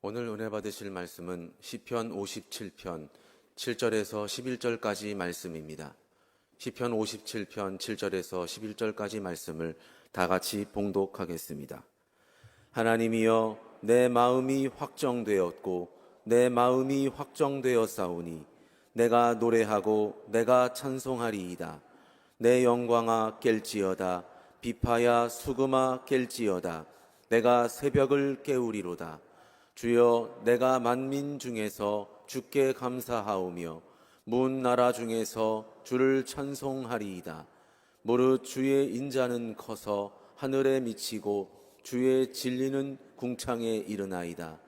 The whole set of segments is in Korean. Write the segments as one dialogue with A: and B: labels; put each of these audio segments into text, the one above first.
A: 오늘 은혜 받으실 말씀은 시편 57편 7절에서 11절까지 말씀입니다. 시편 57편 7절에서 11절까지 말씀을 다 같이 봉독하겠습니다. 하나님이여, 내 마음이 확정되었고 내 마음이 확정되었사오니 내가 노래하고 내가 찬송하리이다. 내 영광아 깰지어다. 비파야 수금아 깰지어다. 내가 새벽을 깨우리로다. 주여, 내가 만민 중에서 주께 감사하오며 문 나라 중에서 주를 찬송하리이다. 무릇 주의 인자는 커서 하늘에 미치고 주의 진리는 궁창에 이르나이다.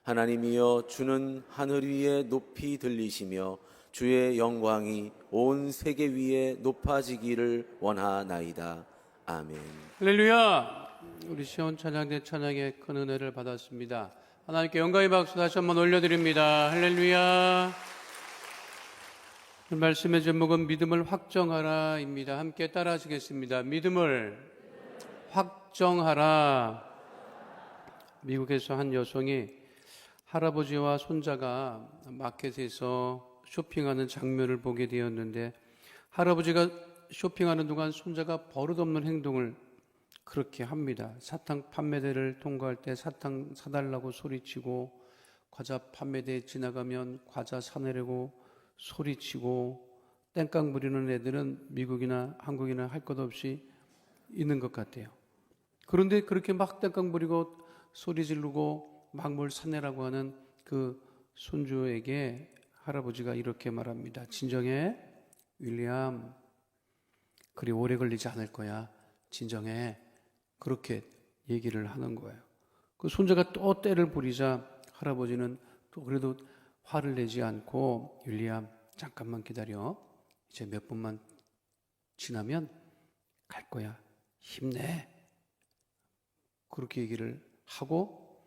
A: 하나님이여, 주는 하늘 위에 높이 들리시며 주의 영광이 온 세계 위에 높아지기를 원하나이다. 아멘.
B: 할렐루야. 우리 시온 찬양대 찬양의 큰 은혜를 받았습니다. 하나님께 영광의 박수 다시 한번 올려드립니다. 할렐루야. 말씀의 제목은 믿음을 확정하라입니다. 함께 따라 하시겠습니다. 믿음을 확정하라. 미국에서 한 여성이 할아버지와 손자가 마켓에서 쇼핑하는 장면을 보게 되었는데, 할아버지가 쇼핑하는 동안 손자가 버릇없는 행동을 그렇게 합니다. 사탕 판매대를 통과할 때 사탕 사달라고 소리치고, 과자 판매대에 지나가면 과자 사내려고 소리치고, 땡깡 부리는 애들은 미국이나 한국이나 할 것 없이 있는 것 같아요. 그런데 그렇게 막 땡깡 부리고 소리 지르고 막 뭘 사내라고 하는 그 손주에게 할아버지가 이렇게 말합니다. 진정해, 윌리엄. 그리 오래 걸리지 않을 거야. 진정해. 그렇게 얘기를 하는 거예요. 그 손자가 또 때를 부리자 할아버지는 또 그래도 화를 내지 않고, 윌리엄, 잠깐만 기다려. 이제 몇 분만 지나면 갈 거야. 힘내. 그렇게 얘기를 하고,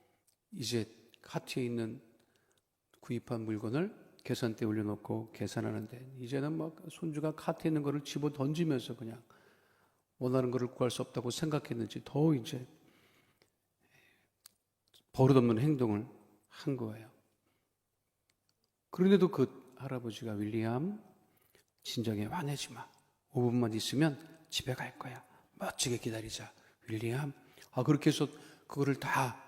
B: 이제 카트에 있는 구입한 물건을 계산대에 올려놓고 계산하는데, 이제는 막 손주가 카트에 있는 거를 집어 던지면서 그냥 원하는 것을 구할 수 없다고 생각했는지 더 이제 버릇없는 행동을 한 거예요. 그런데도 그 할아버지가, 윌리엄, 진정해, 화내지 마. 5분만 있으면 집에 갈 거야. 멋지게 기다리자. 윌리엄. 그렇게 해서 그거를 다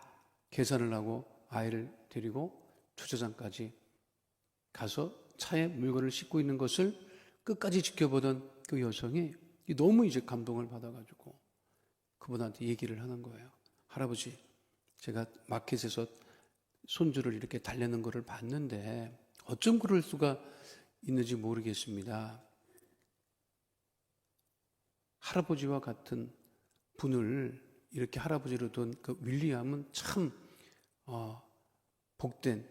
B: 계산을 하고 아이를 데리고 주차장까지 가서 차에 물건을 싣고 있는 것을 끝까지 지켜보던 그 여성이 너무 이제 감동을 받아가지고 그분한테 얘기를 하는 거예요. 할아버지, 제가 마켓에서 손주를 이렇게 달래는 거를 봤는데 어쩜 그럴 수가 있는지 모르겠습니다. 할아버지와 같은 분을 이렇게 할아버지로 둔 그 윌리엄은 참 복된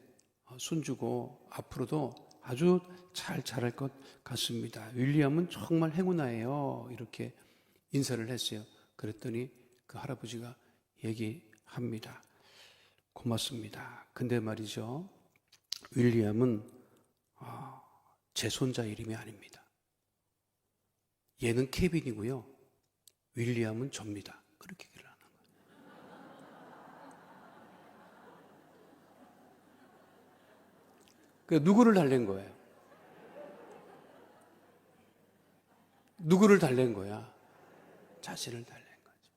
B: 손주고 앞으로도 아주 잘 자랄 것 같습니다. 윌리엄은 정말 행운아예요. 이렇게 인사를 했어요. 그랬더니 그 할아버지가 얘기합니다. 고맙습니다. 근데 말이죠, 윌리엄은 제 손자 이름이 아닙니다. 얘는 케빈이고요, 윌리엄은 접니다. 그렇게 얘기를 하는 거예요. 누구를 달랜 거예요? 누구를 달랜 거야? 자신을 달랜 거죠.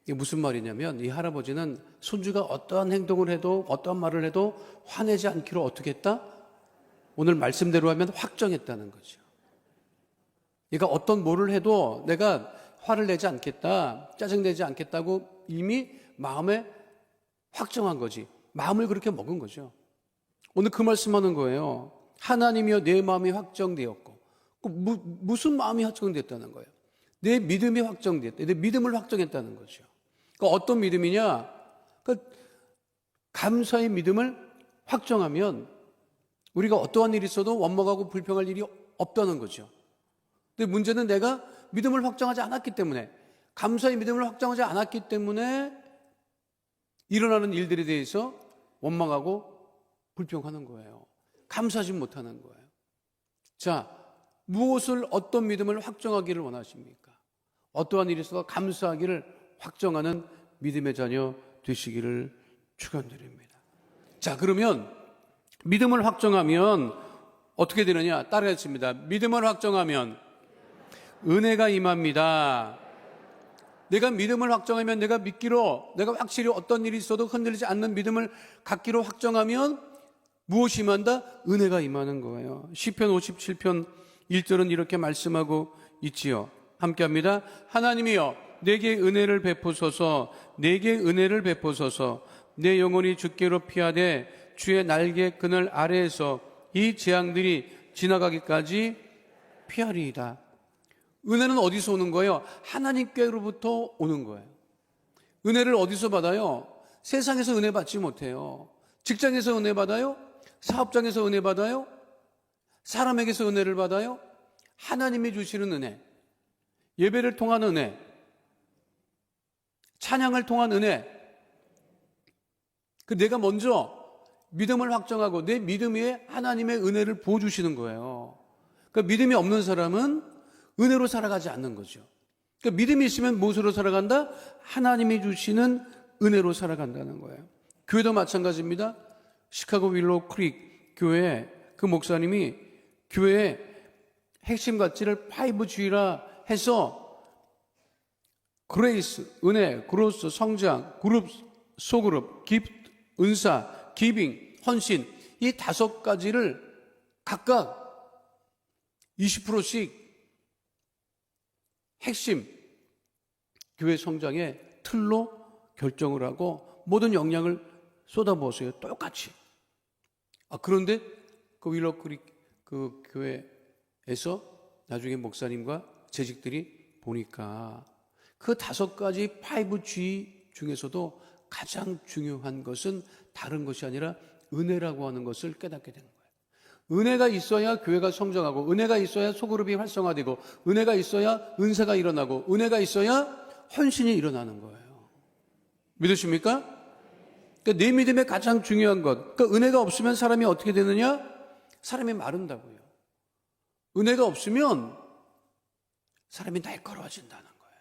B: 이게 무슨 말이냐면, 이 할아버지는 손주가 어떠한 행동을 해도 어떠한 말을 해도 화내지 않기로 어떻게 했다? 오늘 말씀대로 하면 확정했다는 거죠. 얘가 어떤 뭐를 해도 내가 화를 내지 않겠다, 짜증내지 않겠다고 이미 마음에 확정한 거지. 마음을 그렇게 먹은 거죠. 오늘 그 말씀하는 거예요. 하나님이여, 내 마음이 확정되었고. 무슨 마음이 확정됐다는 거예요? 내 믿음이 확정됐다. 내 믿음을 확정했다는 거죠. 그러니까 어떤 믿음이냐? 그러니까 감사의 믿음을 확정하면 우리가 어떠한 일이 있어도 원망하고 불평할 일이 없다는 거죠. 근데 문제는 내가 믿음을 확정하지 않았기 때문에, 감사의 믿음을 확정하지 않았기 때문에 일어나는 일들에 대해서 원망하고 불평하는 거예요. 감사하지 못하는 거예요. 자, 무엇을, 어떤 믿음을 확정하기를 원하십니까? 어떠한 일이 있어도 감사하기를 확정하는 믿음의 자녀 되시기를 축원드립니다. 자, 그러면 믿음을 확정하면 어떻게 되느냐? 따라했습니다. 믿음을 확정하면 은혜가 임합니다. 내가 믿음을 확정하면, 내가 믿기로, 내가 확실히 어떤 일이 있어도 흔들리지 않는 믿음을 갖기로 확정하면 무엇이 임한다? 은혜가 임하는 거예요. 시편 57편 1절은 이렇게 말씀하고 있지요. 함께 합니다. 하나님이여 내게 은혜를 베푸소서, 내게 은혜를 베푸소서. 내 영혼이 주께로 피하되 주의 날개 그늘 아래에서 이 재앙들이 지나가기까지 피하리이다. 은혜는 어디서 오는 거예요? 하나님께로부터 오는 거예요. 은혜를 어디서 받아요? 세상에서 은혜 받지 못해요. 직장에서 은혜 받아요? 사업장에서 은혜 받아요? 사람에게서 은혜를 받아요? 하나님이 주시는 은혜, 예배를 통한 은혜, 찬양을 통한 은혜. 내가 먼저 믿음을 확정하고 내 믿음 위에 하나님의 은혜를 부어주시는 거예요. 그러니까 믿음이 없는 사람은 은혜로 살아가지 않는 거죠. 그러니까 믿음이 있으면 무엇으로 살아간다? 하나님이 주시는 은혜로 살아간다는 거예요. 교회도 마찬가지입니다. 시카고 윌로우 크릭 교회 그 목사님이 교회의 핵심 가치를 5G라 해서 그레이스, 은혜, 그로스, 성장, 그룹, 소그룹, 기프트, 은사, 기빙, 헌신, 이 5가지를 각각 20%씩 핵심 교회 성장의 틀로 결정을 하고 모든 역량을 쏟아부었어요. 똑같이. 그런데 그 윌로크릭 그 교회에서 나중에 목사님과 재직들이 보니까 그 5가지 5G 중에서도 가장 중요한 것은 다른 것이 아니라 은혜라고 하는 것을 깨닫게 되는 거예요. 은혜가 있어야 교회가 성장하고, 은혜가 있어야 소그룹이 활성화되고, 은혜가 있어야 은사가 일어나고, 은혜가 있어야 헌신이 일어나는 거예요. 믿으십니까? 그러니까 내 믿음의 가장 중요한 것, 그러니까 은혜가 없으면 사람이 어떻게 되느냐? 사람이 마른다고요. 은혜가 없으면 사람이 날카로워진다는 거예요.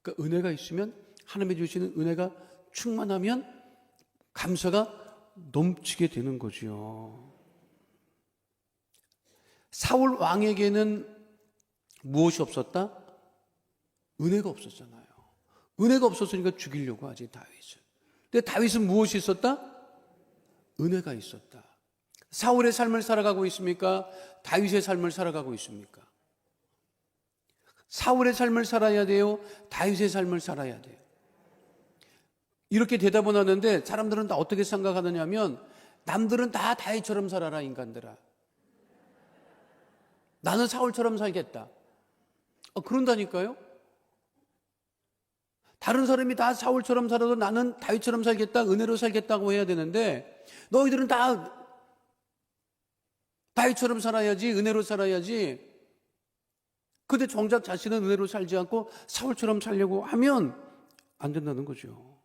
B: 그러니까 은혜가 있으면, 하나님이 주시는 은혜가 충만하면 감사가 넘치게 되는 거죠. 사울 왕에게는 무엇이 없었다? 은혜가 없었잖아요. 은혜가 없었으니까 죽이려고 하지, 다윗을. 근데 다윗은 무엇이 있었다? 은혜가 있었다. 사울의 삶을 살아가고 있습니까? 다윗의 삶을 살아가고 있습니까? 사울의 삶을 살아야 돼요? 다윗의 삶을 살아야 돼요? 이렇게 대답은 하는데 사람들은 다 어떻게 생각하느냐 하면, 남들은 다 다윗처럼 살아라 인간들아, 나는 사울처럼 살겠다. 그런다니까요. 다른 사람이 다 사울처럼 살아도 나는 다윗처럼 살겠다, 은혜로 살겠다고 해야 되는데, 너희들은 다 다윗처럼 살아야지, 은혜로 살아야지. 근데 정작 자신은 은혜로 살지 않고 사울처럼 살려고 하면 안 된다는 거죠.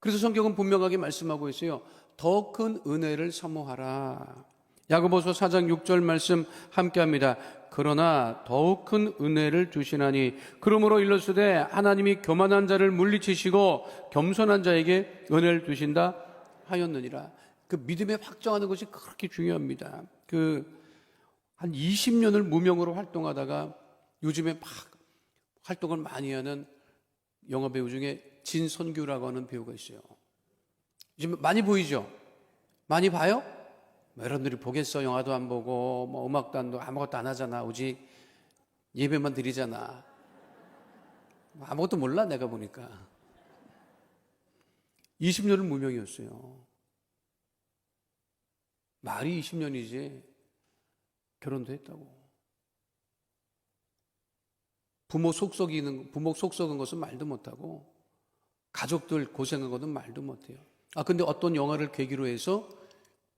B: 그래서 성경은 분명하게 말씀하고 있어요. 더 큰 은혜를 사모하라. 야고보서 4장 6절 말씀 함께합니다. 그러나 더욱 큰 은혜를 주시나니 그러므로 일러스되 하나님이 교만한 자를 물리치시고 겸손한 자에게 은혜를 주신다 하였느니라. 그 믿음에 확정하는 것이 그렇게 중요합니다. 한 20년을 무명으로 활동하다가 요즘에 막 활동을 많이 하는 영화 배우 중에 진선규라고 하는 배우가 있어요. 지금 많이 보이죠? 많이 봐요? 여러분들이 보겠어? 영화도 안 보고 음악도 안 듣고 아무것도 안 하잖아. 오직 예배만 드리잖아. 아무것도 몰라 내가 보니까. 20년을 무명이었어요. 말이 20년이지 결혼도 했다고. 부모 속 썩은 것은 말도 못하고, 가족들 고생한 것은 말도 못해요. 근데 어떤 영화를 계기로 해서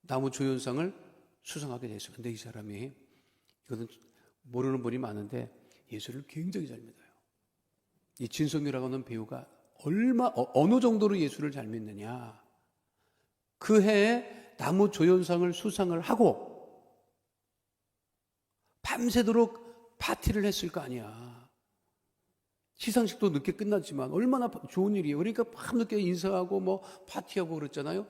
B: 나무 조연상을 수상하게 됐어요. 근데 이 사람이, 이거는 모르는 분이 많은데 예술을 굉장히 잘 믿어요. 이 진성규라고 하는 배우가 어느 정도로 예술을 잘 믿느냐. 그 해에 나무 조연상을 수상을 하고 밤새도록 파티를 했을 거 아니야. 시상식도 늦게 끝났지만 얼마나 좋은 일이에요. 그러니까 밤늦게 인사하고 뭐 파티하고 그랬잖아요.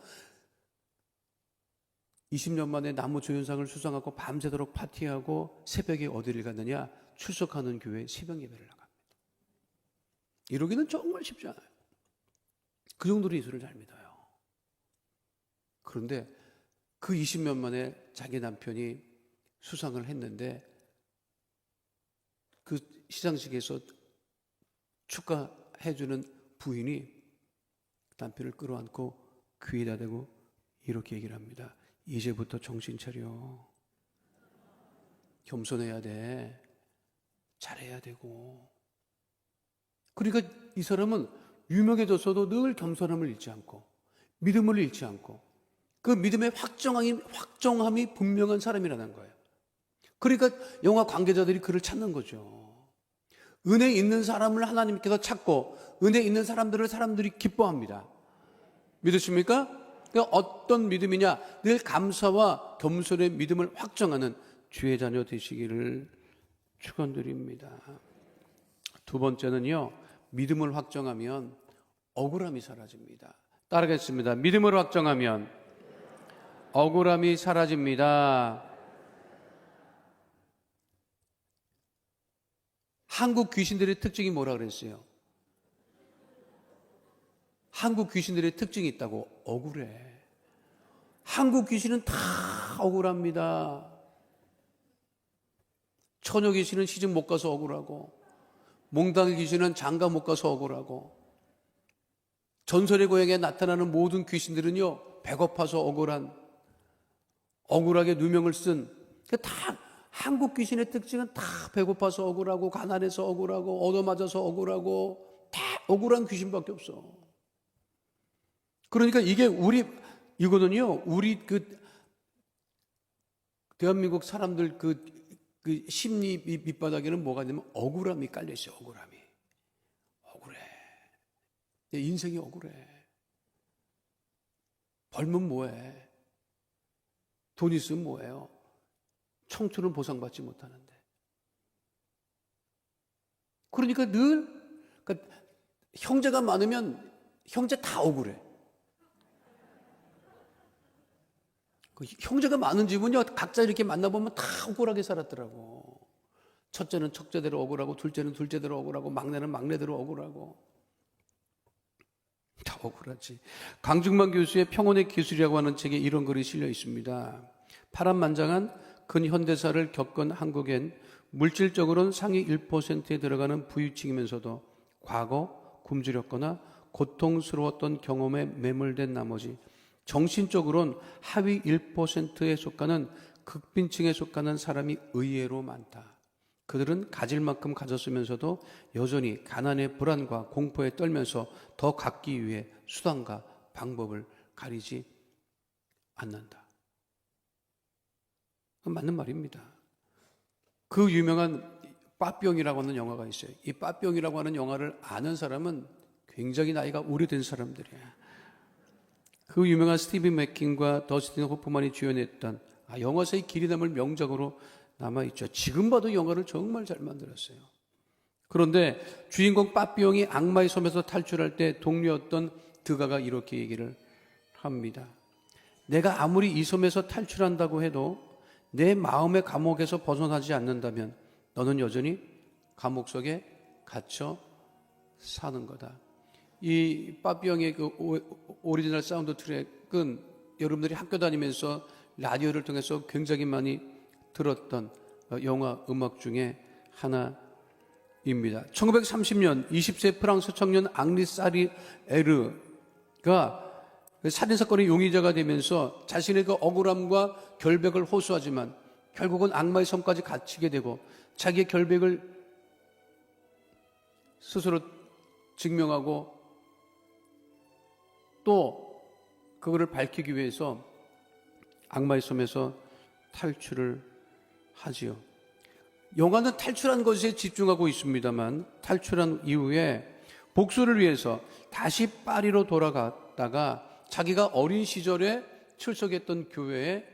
B: 20년 만에 나무 조연상을 수상하고 밤새도록 파티하고 새벽에 어디를 갔느냐? 출석하는 교회 새벽 예배를 나갑니다. 이러기는 정말 쉽지 않아요. 그 정도로 예수를 잘 믿어요. 그런데 그 20년 만에 자기 남편이 수상을 했는데 그 시상식에서 축하해주는 부인이 남편을 끌어안고 귀에다 대고 이렇게 얘기를 합니다. 이제부터 정신 차려. 겸손해야 돼. 잘해야 되고. 그러니까 이 사람은 유명해졌어도 늘 겸손함을 잃지 않고 믿음을 잃지 않고 그 믿음의 확정함이 분명한 사람이라는 거예요. 그러니까 영화 관계자들이 그를 찾는 거죠. 은혜 있는 사람을 하나님께서 찾고 은혜 있는 사람들을 사람들이 기뻐합니다. 믿으십니까? 그러니까 어떤 믿음이냐? 늘 감사와 겸손의 믿음을 확정하는 주의 자녀 되시기를 축원드립니다. 두 번째는요, 믿음을 확정하면 억울함이 사라집니다. 따르겠습니다. 믿음을 확정하면 억울함이 사라집니다. 한국 귀신들의 특징이 뭐라 그랬어요? 한국 귀신들의 특징이 있다고. 억울해. 한국 귀신은 다 억울합니다. 처녀 귀신은 시집 못 가서 억울하고, 몽당 귀신은 장가 못 가서 억울하고, 전설의 고향에 나타나는 모든 귀신들은요, 배고파서 억울하게 누명을 쓴, 다 한국 귀신의 특징은 다 배고파서 억울하고, 가난해서 억울하고, 얻어맞아서 억울하고, 다 억울한 귀신밖에 없어. 그러니까 이거는요, 우리 대한민국 사람들 심리 밑바닥에는 뭐가 있냐면 억울함이 깔려있어요, 억울함이. 억울해. 내 인생이 억울해. 벌면 뭐해? 돈 있으면 뭐해요? 청춘은 보상받지 못하는데. 그러니까 형제가 많으면 형제 다 억울해. 형제가 많은 집은요, 각자 이렇게 만나보면 다 억울하게 살았더라고. 첫째는 첫째대로 억울하고, 둘째는 둘째대로 억울하고, 막내는 막내대로 억울하고. 다 억울하지. 강중만 교수의 평온의 기술이라고 하는 책에 이런 글이 실려 있습니다. 파란만장한 근현대사를 겪은 한국엔 물질적으로는 상위 1%에 들어가는 부유층이면서도 과거 굶주렸거나 고통스러웠던 경험에 매몰된 나머지 정신적으로는 하위 1%에 속하는 극빈층에 속하는 사람이 의외로 많다. 그들은 가질 만큼 가졌으면서도 여전히 가난의 불안과 공포에 떨면서 더 갖기 위해 수단과 방법을 가리지 않는다. 맞는 말입니다. 그 유명한 빠뿅이라고 하는 영화가 있어요. 이 빠뿅이라고 하는 영화를 아는 사람은 굉장히 나이가 오래된 사람들이야. 그 유명한 스티븐 맥킨과 더스틴 호프만이 주연했던 영화사의 길이 남을 명작으로 남아있죠. 지금 봐도 영화를 정말 잘 만들었어요. 그런데 주인공 빠삐용이 악마의 섬에서 탈출할 때 동료였던 드가가 이렇게 얘기를 합니다. 내가 아무리 이 섬에서 탈출한다고 해도 내 마음의 감옥에서 벗어나지 않는다면 너는 여전히 감옥 속에 갇혀 사는 거다. 이 빠삐용의 오리지널 사운드 트랙은 여러분들이 학교 다니면서 라디오를 통해서 굉장히 많이 들었던 영화 음악 중에 하나입니다. 1930년 20세 프랑스 청년 앙리 사리 에르가 살인사건의 용의자가 되면서 자신의 그 억울함과 결백을 호소하지만 결국은 악마의 섬까지 갇히게 되고 자기의 결백을 스스로 증명하고 또 그거를 밝히기 위해서 악마의 섬에서 탈출을 하지요. 영화는 탈출한 것에 집중하고 있습니다만 탈출한 이후에 복수를 위해서 다시 파리로 돌아갔다가 자기가 어린 시절에 출석했던 교회에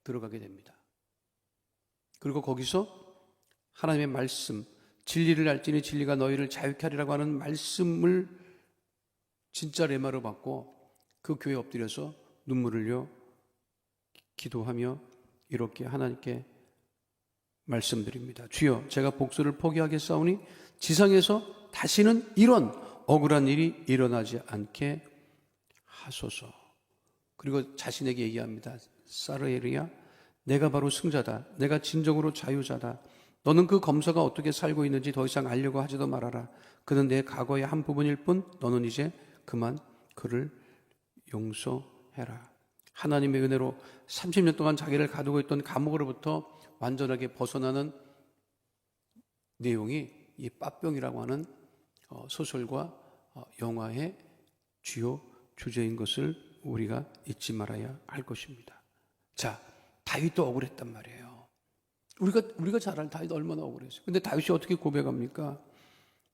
B: 들어가게 됩니다. 그리고 거기서 하나님의 말씀, 진리를 알지니 진리가 너희를 자유케 하리라고 하는 말씀을 진짜 레마로 받고 그 교회에 엎드려서 눈물을 흘려 기도하며 이렇게 하나님께 말씀드립니다. 주여, 제가 복수를 포기하겠사오니 지상에서 다시는 이런 억울한 일이 일어나지 않게 하소서. 그리고 자신에게 얘기합니다. 사르엘이야, 내가 바로 승자다. 내가 진정으로 자유자다. 너는 그 검사가 어떻게 살고 있는지 더 이상 알려고 하지도 말아라. 그는 내 과거의 한 부분일 뿐 너는 이제 그만 그를 용서해라. 하나님의 은혜로 30년 동안 자기를 가두고 있던 감옥으로부터 완전하게 벗어나는 내용이 이 빠병이라고 하는 소설과 영화의 주요 주제인 것을 우리가 잊지 말아야 할 것입니다. 자, 다윗도 억울했단 말이에요. 우리가 잘 아는 다윗 얼마나 억울했어요. 근데 다윗이 어떻게 고백합니까?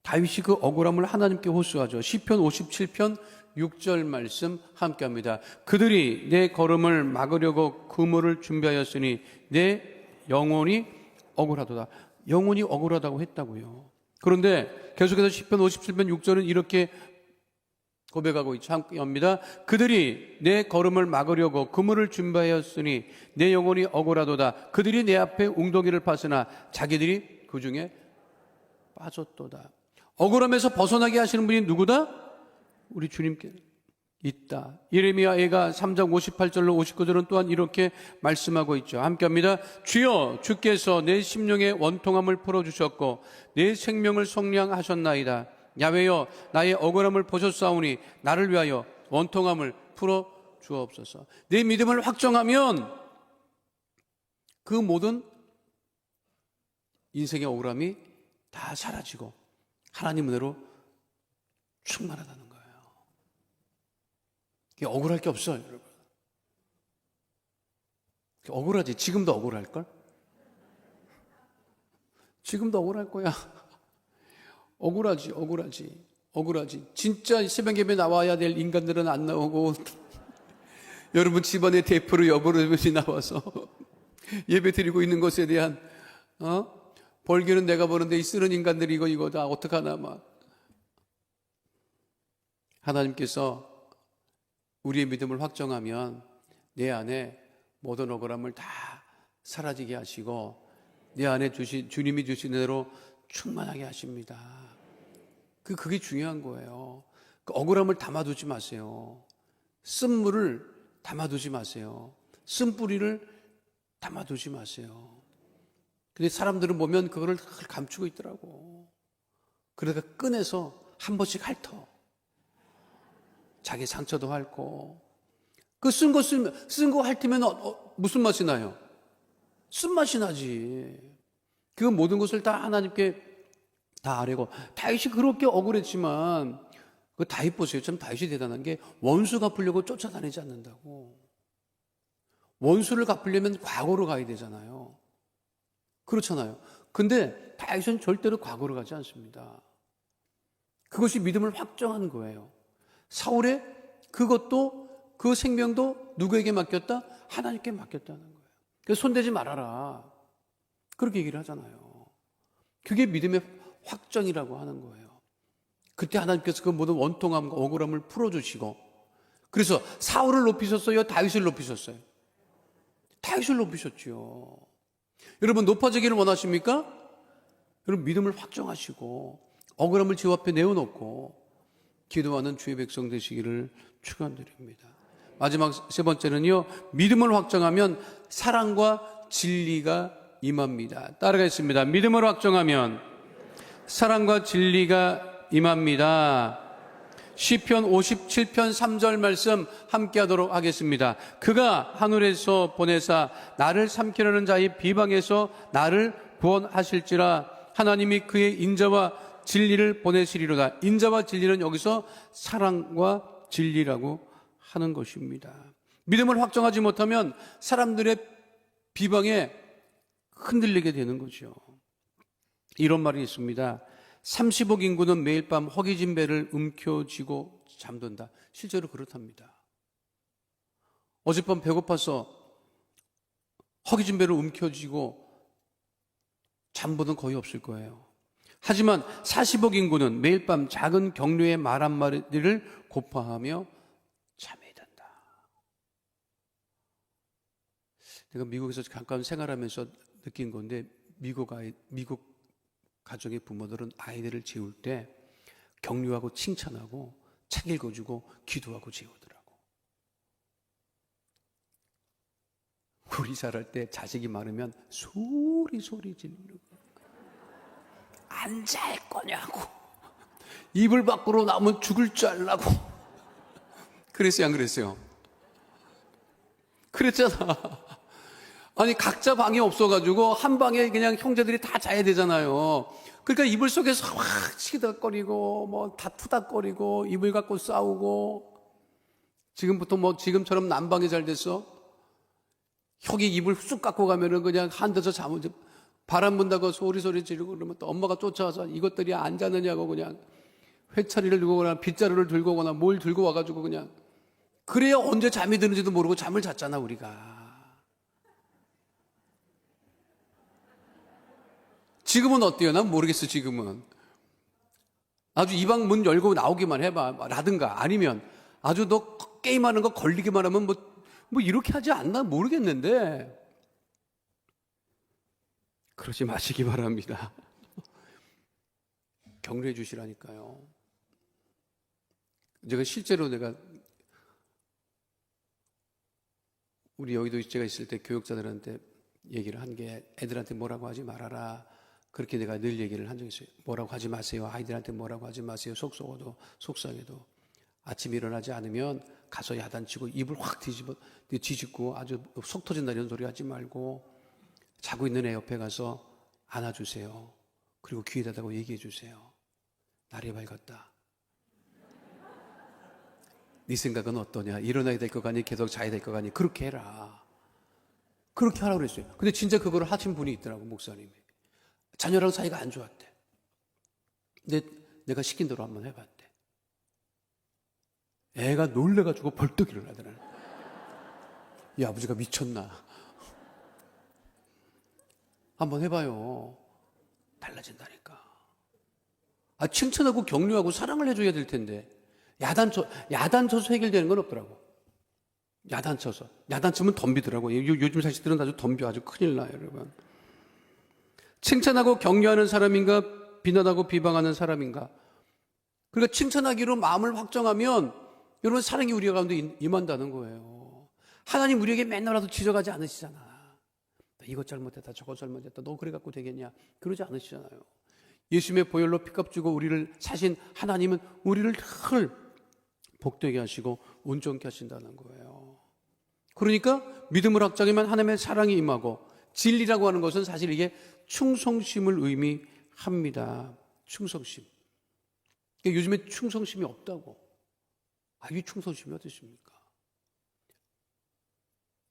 B: 다윗이 그 억울함을 하나님께 호소하죠. 시편 57편 6절 말씀 함께 합니다. 그들이 내 걸음을 막으려고 그물을 준비하였으니 내 영혼이 억울하도다. 영혼이 억울하다고 했다고요. 그런데 계속해서 시편 57편 6절은 이렇게 고백하고 있죠. 함께 합니다. 그들이 내 걸음을 막으려고 그물을 준비하였으니 내 영혼이 억울하도다. 그들이 내 앞에 웅덩이를 파으나 자기들이 그 중에 빠졌도다. 억울함에서 벗어나게 하시는 분이 누구다? 우리 주님께 있다. 예레미야가 3장 58절로 59절은 또한 이렇게 말씀하고 있죠. 함께 합니다. 주여, 주께서 내 심령의 원통함을 풀어주셨고 내 생명을 속량하셨나이다. 야훼여, 나의 억울함을 보셨사오니 나를 위하여 원통함을 풀어 주옵소서. 내 믿음을 확정하면 그 모든 인생의 억울함이 다 사라지고 하나님 은혜로 충만하다는 거예요. 억울할 게 없어요, 여러분. 억울하지. 지금도 억울할걸? 지금도 억울할 거야. 억울하지. 진짜 새벽 예배 나와야 될 인간들은 안 나오고 여러분 집안의 대표로 여러분이 나와서 예배 드리고 있는 것에 대한 벌기는 내가 버는데 이 쓰는 인간들이 이거다 어떡하나 막. 하나님께서 우리의 믿음을 확정하면 내 안에 모든 억울함을 다 사라지게 하시고 내 안에 주님이 주신 대로 충만하게 하십니다. 그게 중요한 거예요. 그 억울함을 담아두지 마세요. 쓴물을 담아두지 마세요. 쓴뿌리를 담아두지 마세요. 근데 사람들은 보면 그거를 감추고 있더라고. 그러다가 꺼내서 한 번씩 핥어. 자기 상처도 핥고. 그 쓴 거 핥으면 무슨 맛이 나요? 쓴맛이 나지. 그 모든 것을 다 하나님께 다 아뢰고. 다윗이 그렇게 억울했지만 그 다윗 보세요. 참 다윗이 대단한 게 원수 갚으려고 쫓아다니지 않는다고. 원수를 갚으려면 과거로 가야 되잖아요. 그렇잖아요. 근데 다윗은 절대로 과거로 가지 않습니다. 그것이 믿음을 확정한 거예요. 사울의 그것도 그 생명도 누구에게 맡겼다? 하나님께 맡겼다는 거예요. 그래서 손대지 말아라. 그렇게 얘기를 하잖아요. 그게 믿음의 확정이라고 하는 거예요. 그때 하나님께서 그 모든 원통함과 억울함을 풀어주시고 그래서 사울을 높이셨어요? 다윗을 높이셨어요? 다윗을 높이셨죠. 여러분 높아지기를 원하십니까? 여러분 믿음을 확정하시고 억울함을 주 앞에 내어놓고 기도하는 주의 백성 되시기를 축원드립니다. 마지막 세 번째는요. 믿음을 확정하면 사랑과 진리가 임합니다. 따라가겠습니다. 믿음을 확정하면 사랑과 진리가 임합니다. 시편 57편 3절 말씀 함께 하도록 하겠습니다. 그가 하늘에서 보내사 나를 삼키려는 자의 비방에서 나를 구원하실지라. 하나님이 그의 인자와 진리를 보내시리로다. 인자와 진리는 여기서 사랑과 진리라고 하는 것입니다. 믿음을 확정하지 못하면 사람들의 비방에 흔들리게 되는 거죠. 이런 말이 있습니다. 30억 인구는 매일 밤 허기진 배를 움켜쥐고 잠든다. 실제로 그렇답니다. 어젯밤 배고파서 허기진 배를 움켜쥐고 잠보는 거의 없을 거예요. 하지만 40억 인구는 매일 밤 작은 경류의 말 한마디를 고파하며 잠이 든다. 내가 미국에서 잠깐 생활하면서 느낀 건데, 미국 가정의 부모들은 아이들을 재울 때 격려하고 칭찬하고 책 읽어주고 기도하고 재우더라고. 우리 자랄 때 자식이 많으면 소리 지르고 안 잘 거냐고, 이불 밖으로 나오면 죽을 줄 알라고. 그랬어요, 안 그랬어요? 그랬잖아. 아니, 각자 방이 없어가지고 한 방에 그냥 형제들이 다 자야 되잖아요. 그러니까 이불 속에서 확 치다거리고 뭐 다투다거리고 이불 갖고 싸우고. 지금부터 뭐 지금처럼 난방이 잘 됐어? 혁이 이불 쑥 갖고 가면은 그냥 한 데서 잠을, 바람 분다고 소리 지르고 그러면 또 엄마가 쫓아와서 이것들이 안 자느냐고 그냥 회차리를 들고 오거나 빗자루를 들고 오거나 뭘 들고 와가지고 그냥, 그래야 언제 잠이 드는지도 모르고 잠을 잤잖아 우리가. 지금은 어때요? 난 모르겠어. 지금은 아주 이 방 문 열고 나오기만 해봐 라든가, 아니면 아주 너 게임하는 거 걸리기만 하면 뭐 이렇게 하지 않나 모르겠는데, 그러지 마시기 바랍니다. 격려해 주시라니까요. 실제로 내가 우리 여의도 제가 있을 때 교육자들한테 얘기를 한 게, 애들한테 뭐라고 하지 말아라, 그렇게 내가 늘 얘기를 한 적이 있어요. 뭐라고 하지 마세요. 아이들한테 뭐라고 하지 마세요. 속썩어도 속상해도 아침에 일어나지 않으면 가서 야단치고 이불 확 뒤집고 아주 속 터진다 이런 소리 하지 말고, 자고 있는 애 옆에 가서 안아주세요. 그리고 귀에다 대고 얘기해 주세요. 날이 밝았다. 네 생각은 어떠냐? 일어나야 될 것 같니? 계속 자야 될 것 같니? 그렇게 해라. 그렇게 하라고 그랬어요. 근데 진짜 그거를 하신 분이 있더라고, 목사님이. 자녀랑 사이가 안 좋았대. 근데 내가 시킨 대로 한번 해봤대. 애가 놀래가지고 벌떡 일어나더라. 이 아버지가 미쳤나? 한번 해봐요. 달라진다니까. 칭찬하고 격려하고 사랑을 해줘야 될 텐데, 야단쳐서 해결되는 건 없더라고. 야단치면 덤비더라고. 요즘 자식들은 아주 덤벼. 아주 큰일 나요, 여러분. 칭찬하고 격려하는 사람인가, 비난하고 비방하는 사람인가. 그러니까 칭찬하기로 마음을 확정하면 여러분 사랑이 우리 가운데 임한다는 거예요. 하나님 우리에게 맨날 와서 지적하지 않으시잖아. 이것 잘못했다, 저것 잘못했다, 너 그래 갖고 되겠냐, 그러지 않으시잖아요. 예수님의 보혈로 피값 주고 우리를 사신 하나님은 우리를 늘 복되게 하시고 온전케 하신다는 거예요. 그러니까 믿음을 확장하면 하나님의 사랑이 임하고, 진리라고 하는 것은 사실 이게 충성심을 의미합니다. 충성심. 그러니까 요즘에 충성심이 없다고. 이 충성심이 어떠십니까?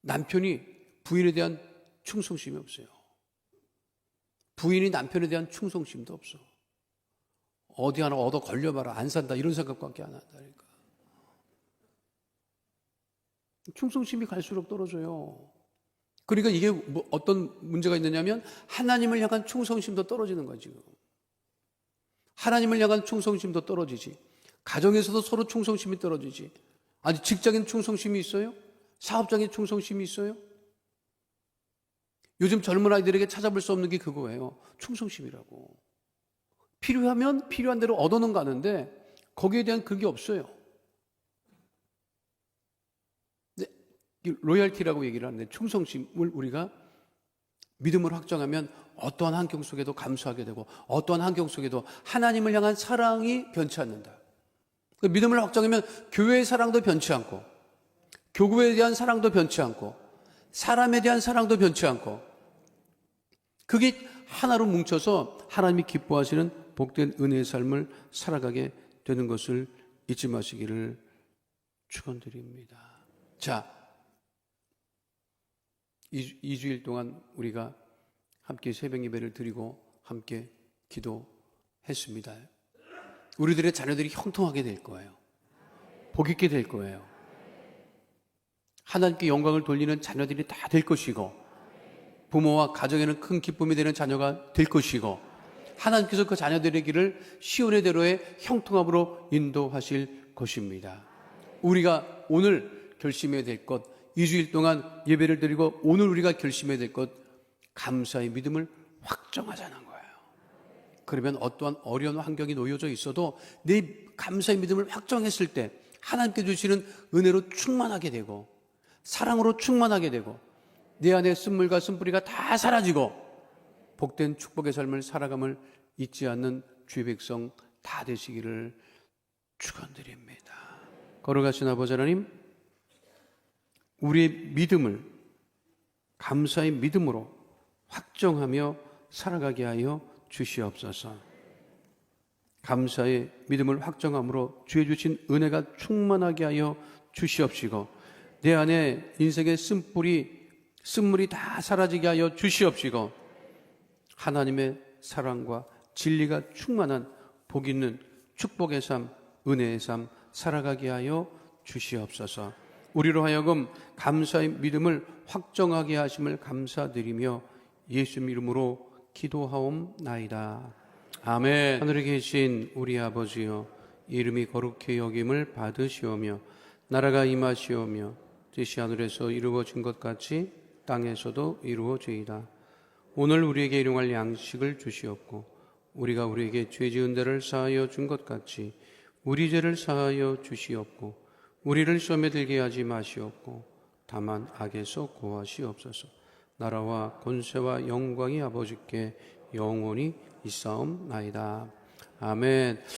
B: 남편이 부인에 대한 충성심이 없어요. 부인이 남편에 대한 충성심도 없어. 어디 하나 얻어 걸려봐라, 안 산다, 이런 생각밖에 안 한다니까. 충성심이 갈수록 떨어져요. 그러니까 이게 어떤 문제가 있느냐면, 하나님을 향한 충성심도 떨어지는 거지. 지금 하나님을 향한 충성심도 떨어지지. 가정에서도 서로 충성심이 떨어지지. 아니, 직장인 충성심이 있어요? 사업장에 충성심이 있어요? 요즘 젊은 아이들에게 찾아볼 수 없는 게 그거예요. 충성심이라고. 필요하면 필요한 대로 얻어는 가는데 거기에 대한 그게 없어요. 로열티라고 얘기를 하는데, 충성심을 우리가 믿음을 확정하면 어떠한 환경 속에도 감수하게 되고, 어떠한 환경 속에도 하나님을 향한 사랑이 변치 않는다. 믿음을 확정하면 교회의 사랑도 변치 않고, 교구에 대한 사랑도 변치 않고, 사람에 대한 사랑도 변치 않고, 그게 하나로 뭉쳐서 하나님이 기뻐하시는 복된 은혜의 삶을 살아가게 되는 것을 잊지 마시기를 축원드립니다. 자, 2주일 동안 우리가 함께 새벽 예배를 드리고 함께 기도했습니다. 우리들의 자녀들이 형통하게 될 거예요. 복 있게 될 거예요. 하나님께 영광을 돌리는 자녀들이 다 될 것이고, 부모와 가정에는 큰 기쁨이 되는 자녀가 될 것이고, 하나님께서 그 자녀들의 길을 시온의 대로의 형통함으로 인도하실 것입니다. 우리가 오늘 결심해야 될 것, 2주일 동안 예배를 드리고 오늘 우리가 결심해야 될 것, 감사의 믿음을 확정하자는 거예요. 그러면 어떠한 어려운 환경이 놓여져 있어도 내 감사의 믿음을 확정했을 때 하나님께 주시는 은혜로 충만하게 되고 사랑으로 충만하게 되고 내 안에 쓴물과 쓴뿌리가 다 사라지고 복된 축복의 삶을 살아감을 잊지 않는 주의 백성 다 되시기를 축원드립니다. 걸어가신 아버지 하나님, 우리의 믿음을 감사의 믿음으로 확정하며 살아가게 하여 주시옵소서. 감사의 믿음을 확정함으로 주의 주신 은혜가 충만하게 하여 주시옵시고 내 안에 인생의 쓴물이 다 사라지게 하여 주시옵시고 하나님의 사랑과 진리가 충만한 복 있는 축복의 삶, 은혜의 삶 살아가게 하여 주시옵소서. 우리로 하여금 감사의 믿음을 확정하게 하심을 감사드리며 예수 이름으로 기도하옵나이다. 아멘. 하늘에 계신 우리 아버지여, 이름이 거룩히 여김을 받으시오며 나라가 임하시오며 뜻이 하늘에서 이루어진 것 같이 땅에서도 이루어지이다. 오늘 우리에게 일용할 양식을 주시옵고 우리가 우리에게 죄 지은 데를 사하여 준 것 같이 우리 죄를 사하여 주시옵고 우리를 시험에 들게 하지 마시옵고 다만 악에서 구하시옵소서. 나라와 권세와 영광이 아버지께 영원히 있사옵나이다. 아멘.